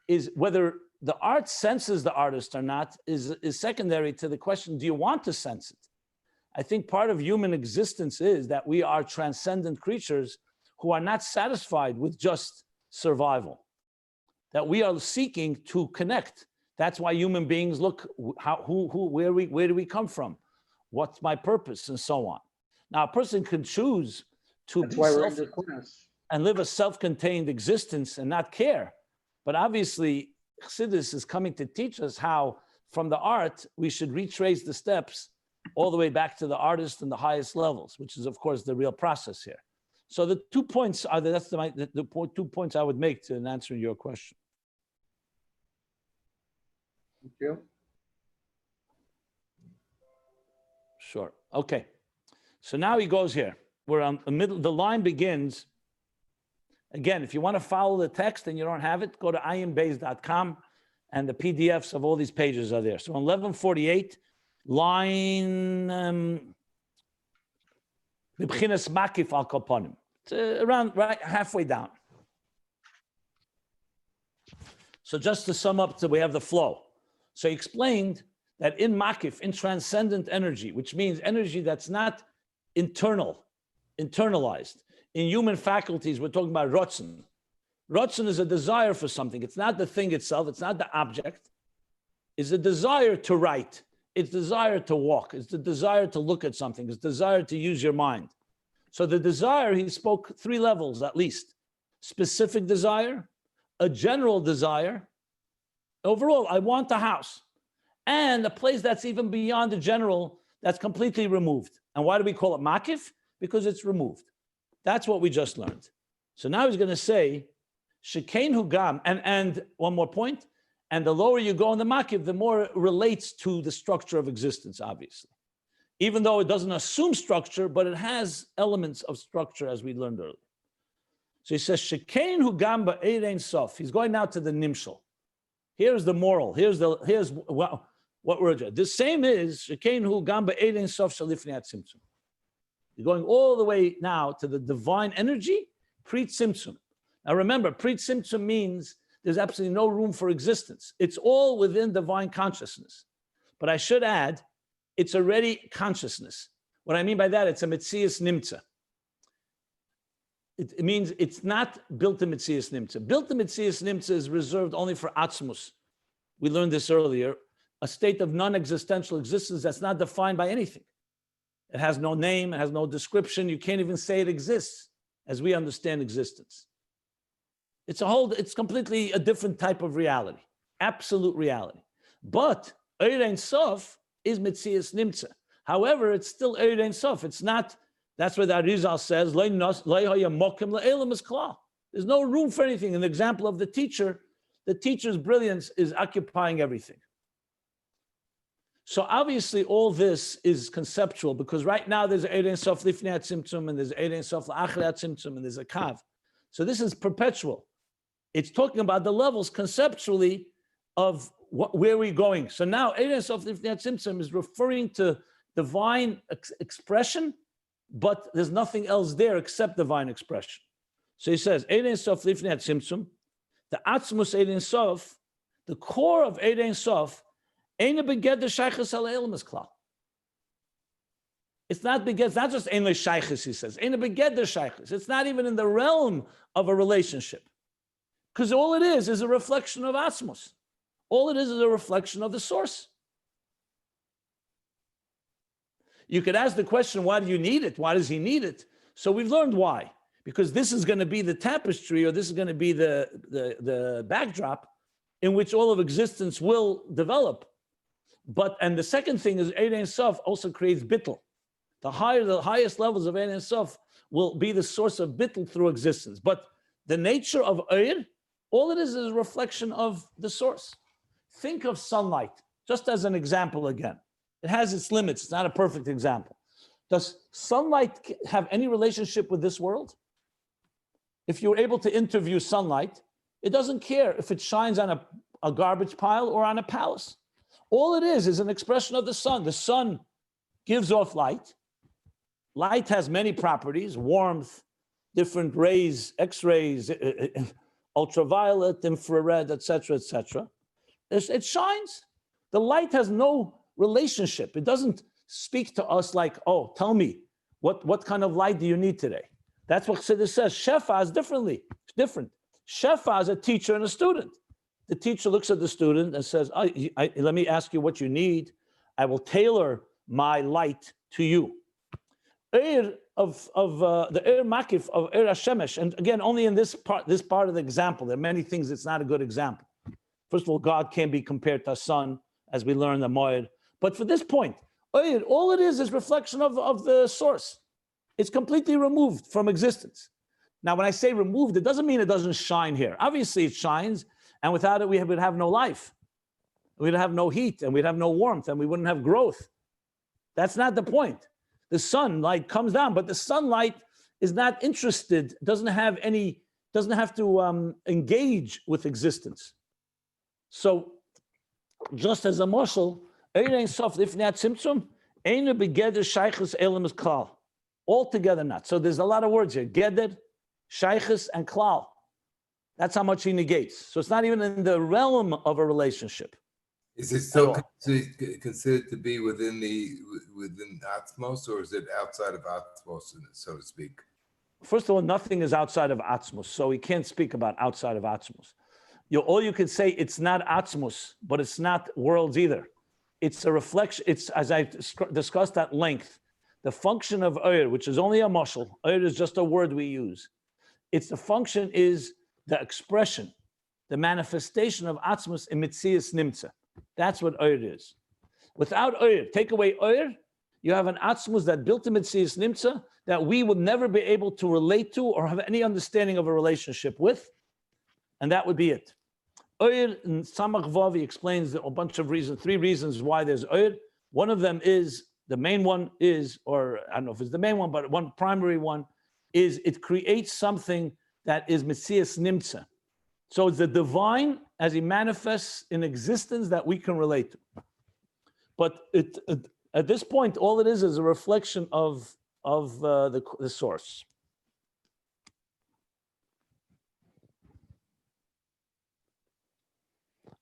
is whether the art senses the artist or not is secondary to the question, do you want to sense it? I think part of human existence is that we are transcendent creatures who are not satisfied with just survival, that we are seeking to connect. That's why human beings look, where do we come from? What's my purpose, and so on. Now, a person can choose to That's why we're in this class. and live a self-contained existence and not care. But obviously, Chassidus is coming to teach us how, from the art, we should retrace the steps all the way back to the artist and the highest levels, which is, of course, the real process here. So the 2 points are, that's the 2 points I would make in answering your question. Thank you. Sure. Okay. So now he goes here. We're on the middle. The line begins. Again, if you want to follow the text and you don't have it, go to ayinbeis.com and the PDFs of all these pages are there. So on 1148, line B'chinas makif al koponim. It's around right halfway down. So just to sum up, so we have the flow. So he explained that in makif, in transcendent energy, which means energy that's not internalized. In human faculties, we're talking about rotzen. Rotzen is a desire for something. It's not the thing itself. It's not the object. It's a desire to write. It's desire to walk. It's the desire to look at something. It's desire to use your mind. So the desire, he spoke 3 levels at least. Specific desire, a general desire. Overall, I want a house. And a place that's even beyond the general, that's completely removed. And why do we call it makif? Because it's removed. That's what we just learned. So now he's going to say, Shekain hugam, and one more point, and the lower you go in the makif, the more it relates to the structure of existence, obviously. Even though it doesn't assume structure, but it has elements of structure, as we learned earlier. So he says, Shekain hugam ba'erein sof. He's going now to the nimshal. Here's the moral. Here's what we're doing. The same is Shekain hugam ba'erein sof shalifnei atzimtzum. You're going all the way now to the divine energy, pre-tzimtzum. Now remember, pre-tzimtzum means there's absolutely no room for existence. It's all within divine consciousness. But I should add, it's already consciousness. What I mean by that, it's a metzias nimtza. It means it's not built in metzias nimtza. Built in metzias nimtza is reserved only for atzmus. We learned this earlier, a state of non-existential existence that's not defined by anything. It has no name, it has no description. You can't even say it exists as we understand existence. It's completely a different type of reality, absolute reality. But Eir Ein Sof is Metzias Nimtza. However, it's still Eir Ein Sof. It's not, that's what the Arizal says, there's no room for anything. An example of the teacher's brilliance is occupying everything. So obviously all this is conceptual because right now there's Eir Ein Sof Lifnei Atzimtzum and there's Eir Ein Sof La'achrei Atzimtzum and there's a Kav. So this is perpetual. It's talking about the levels conceptually of where we're going. So now Eir Ein Sof Lifnei Atzimtzum is referring to divine expression, but there's nothing else there except divine expression. So he says, Eir Ein Sof Lifnei Atzimtzum, the Atzmus Eir Ein Sof, the core of Eir Ein Sof, it's not beged, it's not just ein shaychus, he says. It's not even in the realm of a relationship. Because all it is a reflection of Atzmos. All it is a reflection of the source. You could ask the question, why do you need it? Why does he need it? So we've learned why. Because this is going to be the tapestry, or this is going to be the backdrop in which all of existence will develop. And the second thing is Ein Sof also creates bittul. The highest levels of Ein Sof will be the source of bittul through existence. But the nature of Eir, all it is a reflection of the source. Think of sunlight, just as an example again. It has its limits, it's not a perfect example. Does sunlight have any relationship with this world? If you were able to interview sunlight, it doesn't care if it shines on a garbage pile or on a palace. All it is an expression of the sun. The sun gives off light. Light has many properties, warmth, different rays, X-rays, ultraviolet, infrared, etc., etc. It shines. The light has no relationship. It doesn't speak to us like, oh, tell me, what kind of light do you need today? That's what Chassidus says. Shefa is different. Shefa is a teacher and a student. The teacher looks at the student and says, let me ask you what you need. I will tailor my light to you. The Eir Makif of Eir HaShemesh, and again, only in this part of the example, there are many things it's not a good example. First of all, God can't be compared to a sun, as we learn the Moed. But for this point, Eir, all it is reflection of the source. It's completely removed from existence. Now, when I say removed, it doesn't mean it doesn't shine here. Obviously, it shines, and without it, we would have no life. We'd have no heat, and we'd have no warmth, and we wouldn't have growth. That's not the point. The sunlight comes down, but the sunlight is not interested, doesn't have to engage with existence. So, just as a moshel, altogether not. So there's a lot of words here. Geder, shaykhis, and klal. That's how much he negates. So it's not even in the realm of a relationship. Is it still considered to be within Atzmos, or is it outside of Atzmos, so to speak? First of all, nothing is outside of Atzmos, so we can't speak about outside of Atzmos. All you could say, it's not Atzmos, but it's not worlds either. It's a reflection. It's, as I discussed at length, the function of Eir, which is only a mashal. Eir is just a word we use. The function is the expression, the manifestation of Atzmos in Mitzias Nimtza. That's what Eir is. Without Eir, take away Eir, you have an Atzmos that built in Mitzias Nimtza that we would never be able to relate to or have any understanding of a relationship with, and that would be it. Eir in Samach Vav, he explains a bunch of reasons, 3 reasons why there's Eir. One of them is, the main one is, or I don't know if it's the main one, but one primary one is it creates something that is Metzias Nimtza. So it's the divine as he manifests in existence that we can relate to. But at this point, all it is a reflection of the source.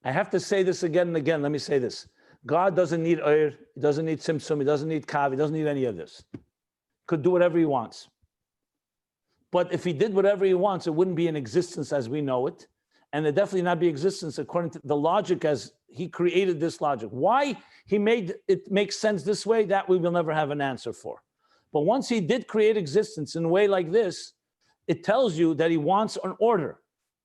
I have to say this again and again. Let me say this. God doesn't need Eir, he doesn't need Tzimtzum, he doesn't need Kav, he doesn't need any of this. Could do whatever he wants. But if he did whatever he wants, it wouldn't be in existence as we know it. And it definitely not be existence according to the logic as he created this logic. Why he made it make sense this way, that we will never have an answer for. But once he did create existence in a way like this, it tells you that he wants an order.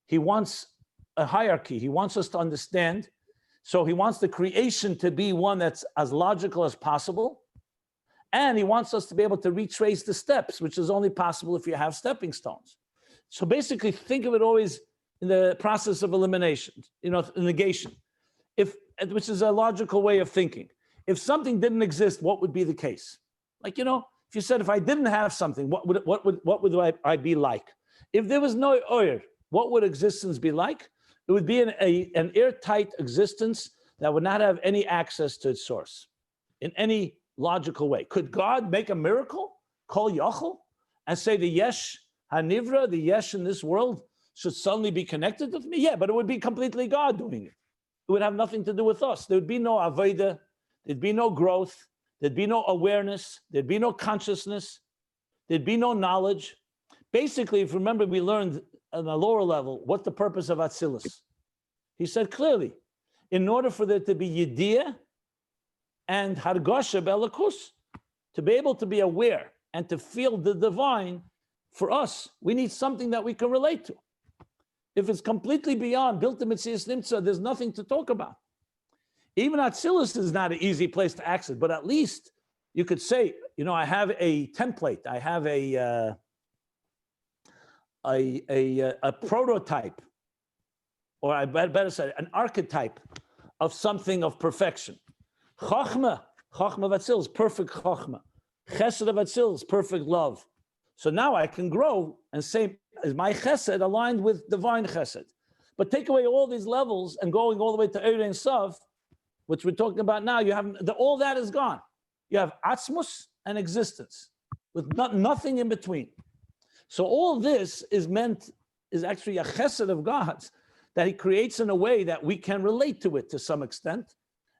He wants a hierarchy. He wants us to understand. So he wants the creation to be one that's as logical as possible. And he wants us to be able to retrace the steps, which is only possible if you have stepping stones. So basically, think of it always in the process of elimination, negation, which is a logical way of thinking. If something didn't exist, what would be the case? Like, if you said, if I didn't have something, what would I be like? If there was no Eir, what would existence be like? It would be an airtight existence that would not have any access to its source in any logical way. Could God make a miracle, Kol Yachol, and say the Yesh HaNivra, the Yesh in this world, should suddenly be connected with me? Yeah, but it would be completely God doing it. It would have nothing to do with us. There would be no Aveda, there'd be no growth, there'd be no awareness, there'd be no consciousness, there'd be no knowledge. Basically, if you remember, we learned on a lower level, what's the purpose of Atzilus? He said clearly, in order for there to be Yediyah and Hargosha Belakus, to be able to be aware and to feel the divine, for us, we need something that we can relate to. If it's completely beyond Bilta Mitzias Nimtza, there's nothing to talk about. Even Atzilus is not an easy place to access, but at least you could say, I have a template, I have a prototype, or I better say, an archetype of something of perfection. Chachma of Atzilus, perfect Chachma. Chesed of Atzilus, perfect love. So now I can grow and say, is my Chesed aligned with divine Chesed? But take away all these levels and going all the way to Eir Ein Sof, which we're talking about now, you have all that is gone. You have Atzmus and existence with nothing in between. So all this is actually a Chesed of God's that he creates in a way that we can relate to it to some extent.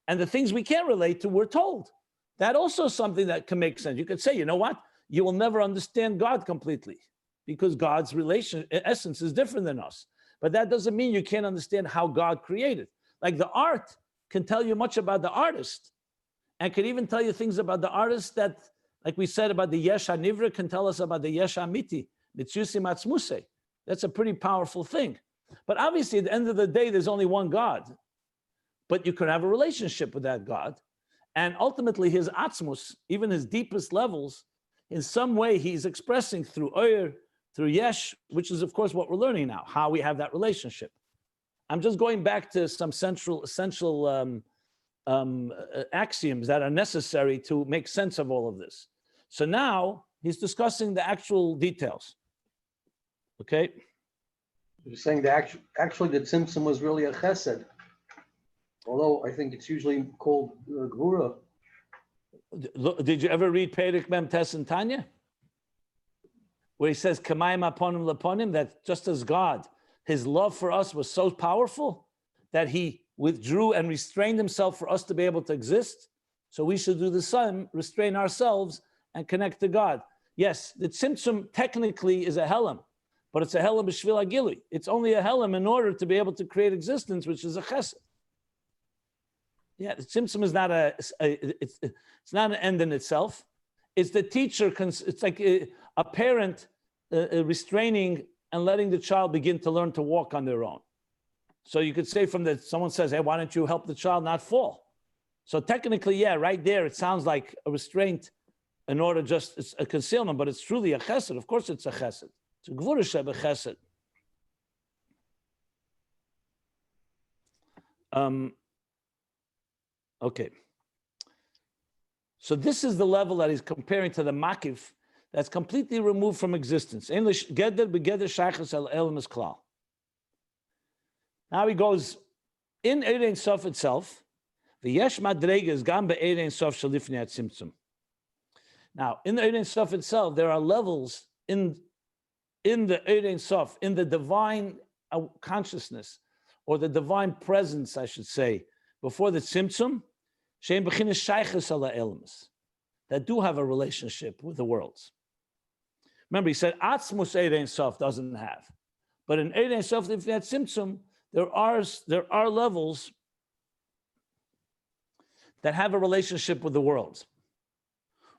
And the things we can't relate to, we're told. That also is something that can make sense. You could say, you know what? You will never understand God completely because God's essence is different than us. But that doesn't mean you can't understand how God created. Like the art can tell you much about the artist and can even tell you things about the artist that, like we said about the Yesh HaNivra, can tell us about the Yesh HaMiti, Mitzusi Matzmuse. That's a pretty powerful thing. But obviously, at the end of the day, there's only one God. But you can have a relationship with that God. And ultimately, his Atzmus, even his deepest levels, in some way, he's expressing through Oyer, through Yesh, which is, of course, what we're learning now, how we have that relationship. I'm just going back to some essential axioms that are necessary to make sense of all of this. So now he's discussing the actual details. Okay? You're saying that actually the Tzimtzum was really a Chesed, although I think it's usually called Gvura. Did you ever read Perek Mem Tes and Tanya? Where he says, Kamayim aponim laponim, that just as God, his love for us was so powerful that he withdrew and restrained himself for us to be able to exist. So we should do the same, restrain ourselves and connect to God. Yes, the Tzimtzum technically is a Helam, but it's a Helam b'shvil agili. It's only a Helam in order to be able to create existence, which is a Chesed. Yeah, the Tzimtzum is not it's not an end in itself. It's the teacher, it's like a parent restraining and letting the child begin to learn to walk on their own. So you could say someone says, hey, why don't you help the child not fall? So technically, yeah, right there, it sounds like a restraint in order it's a concealment, but it's truly a chesed. Of course it's a chesed. It's a gvura sheba chesed. Okay. So this is the level that he's comparing to the makif that's completely removed from existence. English, geder begeder shaychus el elam is klal. Now he goes in Eir Ein Sof itself. The yesh madrega is gam be'Eir Ein Sof shalifnei atzimtzum. Now in the Eir Ein Sof itself, there are levels in the Eir Ein Sof, in the divine consciousness or the divine presence, I should say, before the tzimtzum, she'em b'chinas shaychus el elams, that do have a relationship with the worlds. Remember, he said atzmus Eir Ein Sof doesn't have, but in Eir Ein Sof lifnei atzimtzum, there are levels that have a relationship with the world.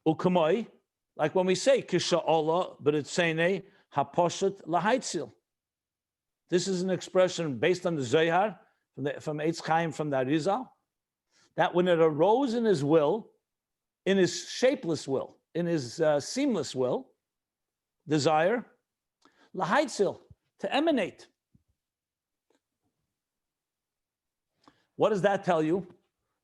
Ukamoi, like when we say kisha Allah, but it's saying haposhet lahaitzil. This is an expression based on the Zohar from Eitz Chaim from the Arizal, that when it arose in his will, in his shapeless will, in his seamless will, desire, lahaitzil, to emanate. What does that tell you?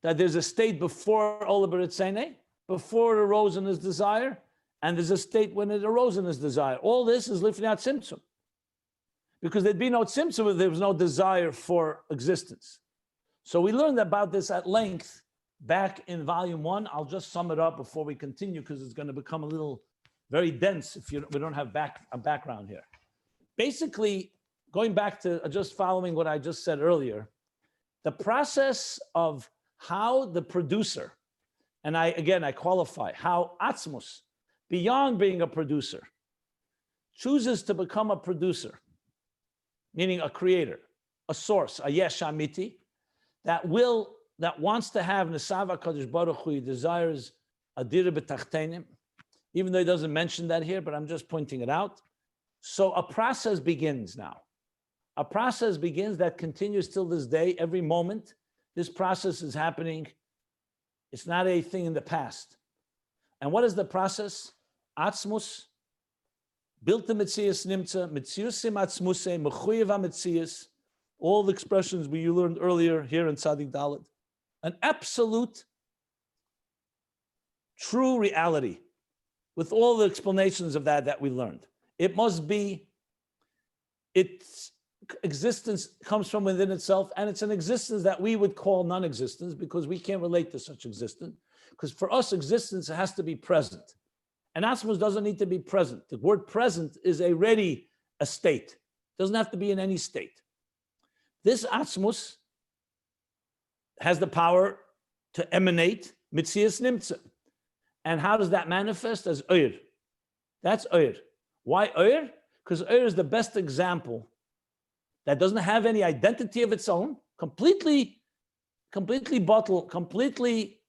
That there's a state before Ola B'Ritzene, before it arose in his desire, and there's a state when it arose in his desire. All this is lifnei tzimtzum. Because there'd be no tzimtzum if there was no desire for existence. So we learned about this at length back in volume 1. I'll just sum it up before we continue because it's going to become a little very dense if we don't have a background here. Basically, going back to just following what I just said earlier, the process of how the producer, and I qualify, how Atzmus, beyond being a producer, chooses to become a producer, meaning a creator, a source, a yesh amiti, that wants to have Nesava Kadosh Baruch Hu, he desires adira b'tachtenim, even though he doesn't mention that here, but I'm just pointing it out. So a process begins now. A process begins that continues till this day, every moment. This process is happening. It's not a thing in the past. And what is the process? Atzmus, built the Metzias Nimtza, Metziusim Atzmuse, Mechuyev HaMetzias, all the expressions you learned earlier here in Tzadik Dalet. An absolute, true reality with all the explanations of that we learned. It must be, its existence comes from within itself, and it's an existence that we would call non-existence because we can't relate to such existence. Because for us, existence has to be present. And Atzmus doesn't need to be present. The word present is already a state. It doesn't have to be in any state. This Atzmus has the power to emanate Metzias Nimtza. And how does that manifest? As Oyer. That's Oyer. Why Oyer? Because Oyer is the best example that doesn't have any identity of its own, completely bottled, completely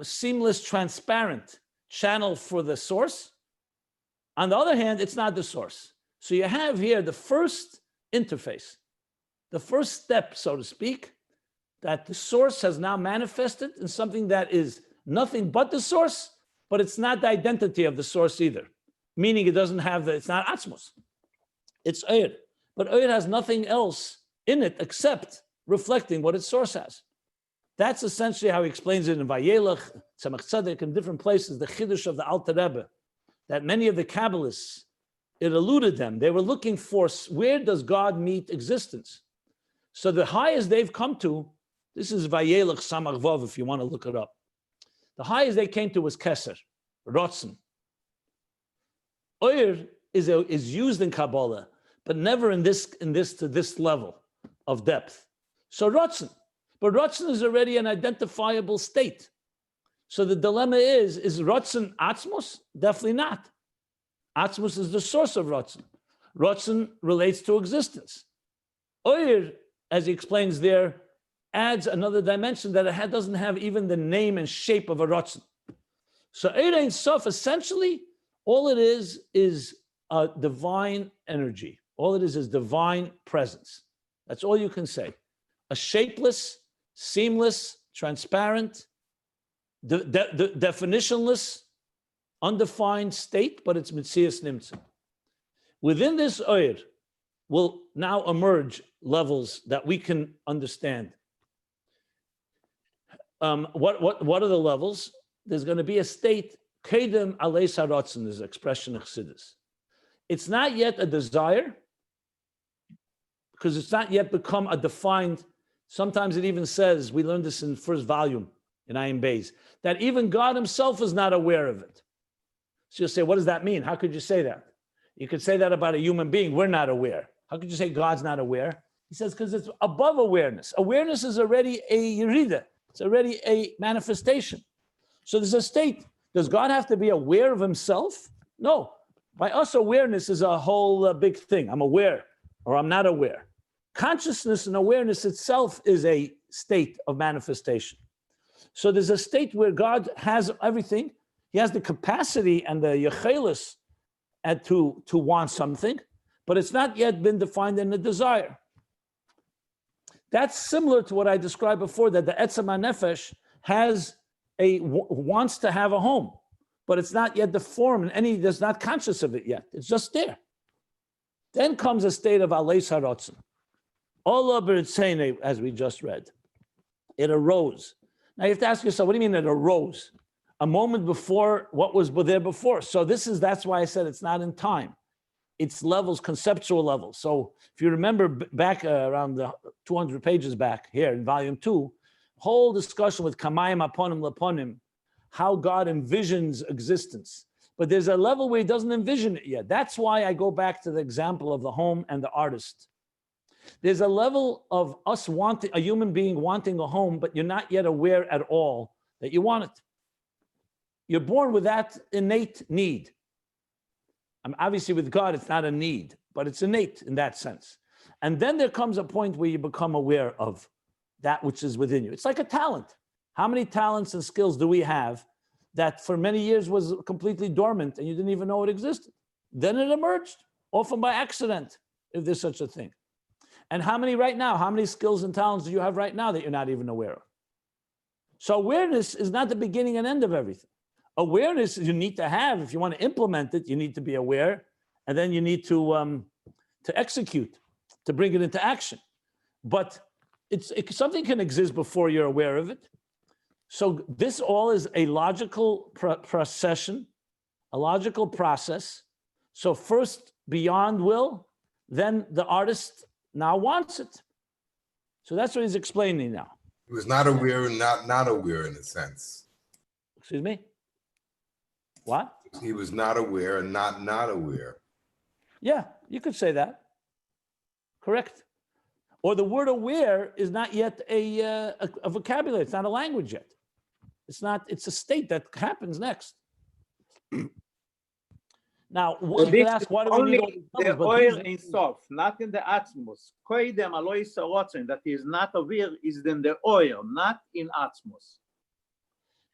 seamless, transparent channel for the source. On the other hand, it's not the source. So you have here the first interface, the first step, so to speak, that the source has now manifested in something that is nothing but the source, but it's not the identity of the source either. Meaning it doesn't have it's not Atzmus. It's Oyer. But Oyer has nothing else in it except reflecting what its source has. That's essentially how he explains it in Vayelech, Tzemach Tzedek, in different places, the Chiddush of the Alter Rebbe, that many of the Kabbalists, it eluded them. They were looking for, where does God meet existence? So the highest they've come to, this is Vayelech Samach Vav, if you want to look it up. The highest they came to was Keser, Rotzen. Oyer is used in Kabbalah, but never in this to this level of depth. So Rotzen. But Rotzen is already an identifiable state. So the dilemma is Rotzen Atzmus? Definitely not. Atzmus is the source of Rotzen. Rotzen relates to existence. Oyer, as he explains there, adds another dimension that it doesn't have even the name and shape of a Rotzen. So Oyer Ein Sof, essentially, all it is a divine energy. All it is divine presence. That's all you can say. A shapeless, seamless, transparent, definitionless, undefined state, but it's Metzias Nimtza. Within this Oyer will now emerge levels that we can understand. What are the levels? There's going to be a state, Kedem Alei Sarotzen is the expression of Chassidus. It's not yet a desire, because it's not yet become a defined. Sometimes it even says, we learned this in the first volume in Ayin Beis, that even God himself is not aware of it. So you'll say, what does that mean? How could you say that? You could say that about a human being. We're not aware. How could you say God's not aware? He says, because it's above awareness. Awareness is already a yerida. It's already a manifestation. So there's a state. Does God have to be aware of himself? No. By us, awareness is a whole big thing. I'm aware or I'm not aware. Consciousness and awareness itself is a state of manifestation. So there's a state where God has everything. He has the capacity and the yechelis to want something, but it's not yet been defined in the desire. That's similar to what I described before, that the Etzem HaNefesh wants to have a home, but it's not yet the form, and there's not conscious of it yet. It's just there. Then comes a state of Alei Sarotzen. All of it saying, as we just read, it arose. Now you have to ask yourself, what do you mean it arose? A moment before what was there before. So that's why I said it's not in time. It's levels, conceptual levels. So if you remember back around the 200 pages back here in volume 2, whole discussion with Kamayim Aponim Laponim, how God envisions existence. But there's a level where he doesn't envision it yet. That's why I go back to the example of the home and the artist. There's a level of us wanting, a human being wanting a home, but you're not yet aware at all that you want it. You're born with that innate need. Obviously with God, it's not a need, but it's innate in that sense. And then there comes a point where you become aware of that which is within you. It's like a talent. How many talents and skills do we have that for many years was completely dormant and you didn't even know it existed? Then it emerged, often by accident, if there's such a thing. And how many right now? How many skills and talents do you have right now that you're not even aware of? So awareness is not the beginning and end of everything. Awareness you need to have. If you want to implement it, you need to be aware, and then you need to execute, to bring it into action. But something can exist before you're aware of it. So this all is a logical procession, a logical process. So first beyond will, then the artist now wants it. So that's what he's explaining now. He was not aware and not aware in a sense. Excuse me? What? He was not aware and not aware. Yeah, you could say that. Correct. Or the word aware is not yet a vocabulary. It's not a language yet. It's a state that happens next. Now, So you could ask, why do we need all these the numbers? But oil these- in sof, not in the atmos. Koidem aloy sarotzen, that is not aware, is in the oil, not in atmos.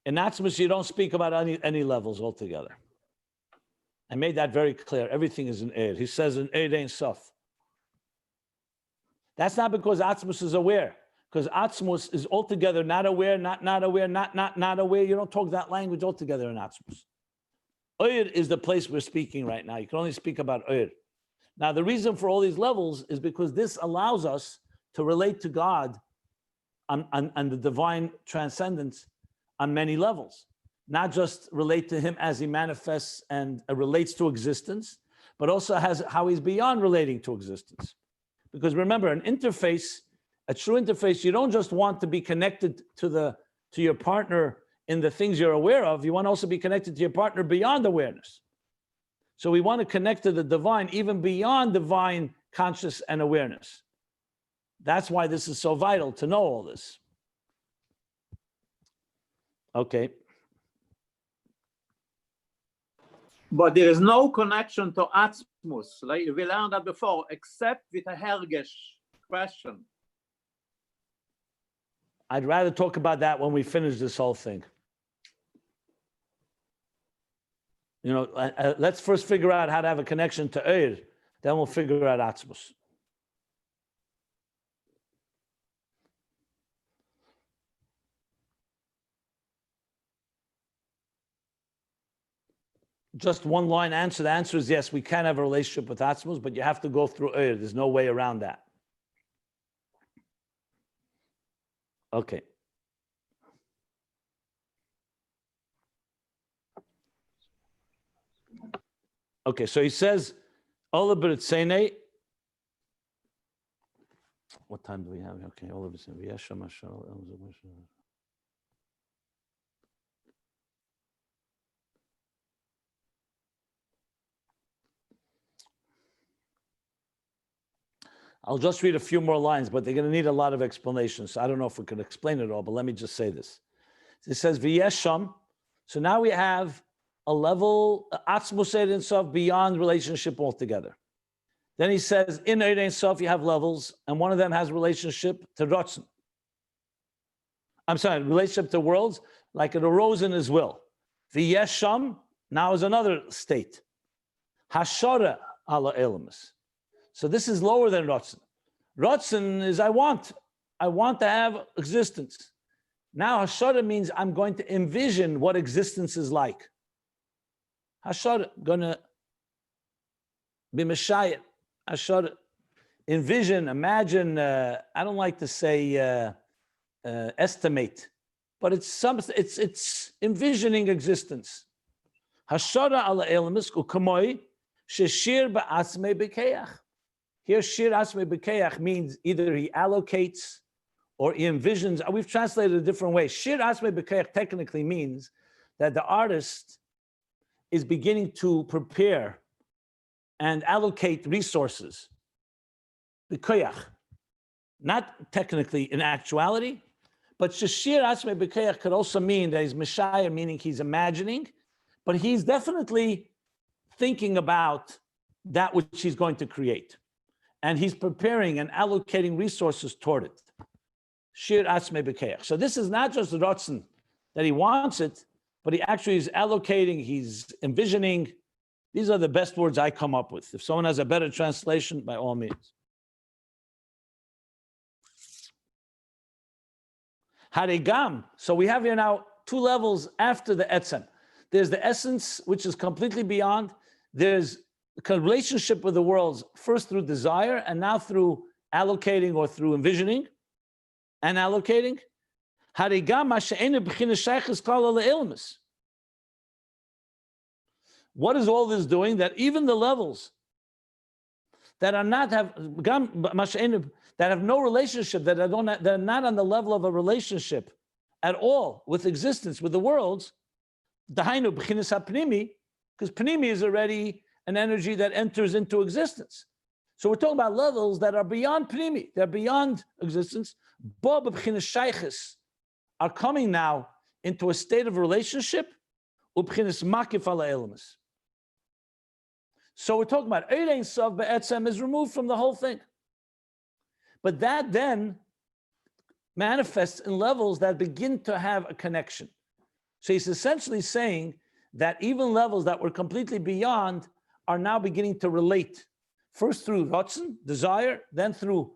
in Atmos, you don't speak about any levels altogether. I made that very clear. Everything is in Eid. He says in Eid Ein Sof. That's not because Atmos is aware, because Atmos is altogether not aware, not aware, not aware. You don't talk that language altogether in Atmos. Eid is the place we're speaking right now. You can only speak about Eid. Now, the reason for all these levels is because this allows us to relate to God on the divine transcendence on many levels, not just relate to him as he manifests and relates to existence, but also has how he's beyond relating to existence. Because remember, an interface, a true interface, you don't just want to be connected to your partner in the things you're aware of, you want to also be connected to your partner beyond awareness. So we want to connect to the divine, even beyond divine conscious and awareness. That's why this is so vital to know all this. Okay. But there is no connection to atmos, like we learned that before, except with a hergesh question. I'd rather talk about that when we finish this whole thing. You know, let's first figure out how to have a connection to Eir, then we'll figure out Atzmos. Just one line answer. The answer is yes, we can have a relationship with Atzmos, but you have to go through Eir. There's no way around that. Okay. Okay, so he says, Ola b'ritzeinei. What time do we have? Okay, Ola b'ritzeinei. I'll just read a few more lines, but they're going to need a lot of explanations. So I don't know if we can explain it all, but let me just say this. It says, V'yesham. So now we have a level, Atzmos Ein Sof, beyond relationship altogether. Then he says, in Ein Sof, you have levels, and one of them has relationship to Rotzen. I'm sorry, relationship to worlds, like it arose in his will. V'yesham, now is another state. Hashara ala elamus. So this is lower than Rotzen. Rotzen is I want to have existence. Now Hashara means I'm going to envision what existence is like. Hashara, gonna be Messiah. Hashara, envision, imagine, I don't like to say estimate, but it's envisioning existence. Hashara ala elamis ukamoi sheshir ba'atzmei bekeach. Here, shir asmei bekeach means either he allocates or he envisions. We've translated it a different way. Shir asmei bekeach technically means that the artist is beginning to prepare and allocate resources. Bekeach, not technically in actuality, but shir asmei bekeach could also mean that he's Messiah, meaning he's imagining, but he's definitely thinking about that which he's going to create. And he's preparing and allocating resources toward it. Shir asmei bekeach. So this is not just the rotzen that he wants it, but he actually is allocating, he's envisioning. These are the best words I come up with. If someone has a better translation, by all means. Harigam. So we have here now two levels after the etzem. There's the essence, which is completely beyond. There's a relationship with the worlds, first through desire and now through allocating or through envisioning and allocating. Harigam masha'enu b'chinas shaychus klal le'ilmus. What is all this doing? That even the levels that are not have that have no relationship, that are not on the level of a relationship at all with existence, with the worlds, dahainu b'chinas hapnimi, because pnimi is already an energy that enters into existence. So we're talking about levels that are beyond pnimi, they're beyond existence. Bo b'chinas shaychus are coming now into a state of relationship, ub'chinas makif ala ilmus. So we're talking about Ein Sof Be'etzem is removed from the whole thing. But that then manifests in levels that begin to have a connection. So he's essentially saying that even levels that were completely beyond are now beginning to relate. First through Ratzon, desire, then through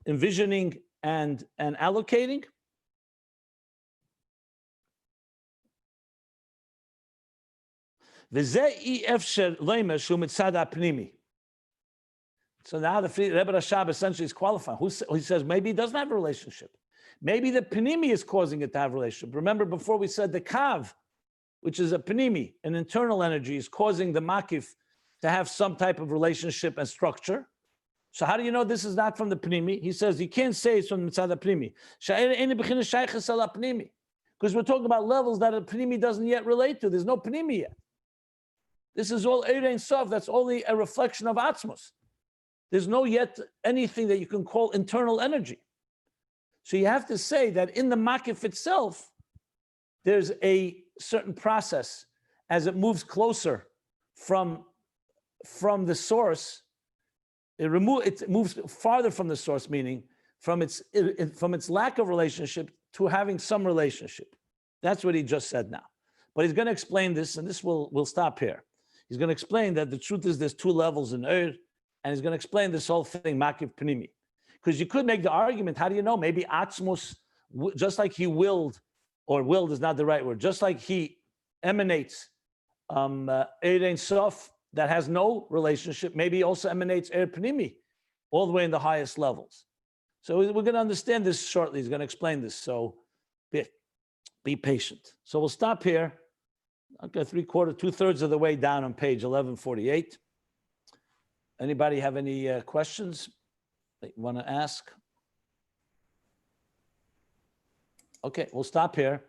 envisioning and allocating. So now the Rebbe Rashab essentially is qualifying. He says maybe he doesn't have a relationship. Maybe the Pnimi is causing it to have a relationship. Remember before we said the Kav, which is a Pnimi, an internal energy, is causing the Makif to have some type of relationship and structure. So how do you know this is not from the Pnimi? He says you can't say it's from Mitzad Pnimi. Because we're talking about levels that a Pnimi doesn't yet relate to. There's no Pnimi yet. This is all Ein Sof. That's only a reflection of Atzmos. There's no yet anything that you can call internal energy. So you have to say that in the Makif itself, there's a certain process as it moves closer from the source. It moves farther from the source, meaning from its lack of relationship to having some relationship. That's what he just said now. But he's going to explain this, and this we'll stop here. He's going to explain that the truth is there's two levels in and he's going to explain this whole thing, Makif Pnimi. Because you could make the argument, how do you know? Maybe Atzmos, just like he willed, or willed is not the right word, just like he emanates Ein Sof that has no relationship, maybe he also emanates Pnimi, all the way in the highest levels. So we're going to understand this shortly. He's going to explain this. So be patient. So we'll stop here. Okay, 2/3 of the way down on page 1148. Anybody have any questions that you want to ask? Okay, we'll stop here.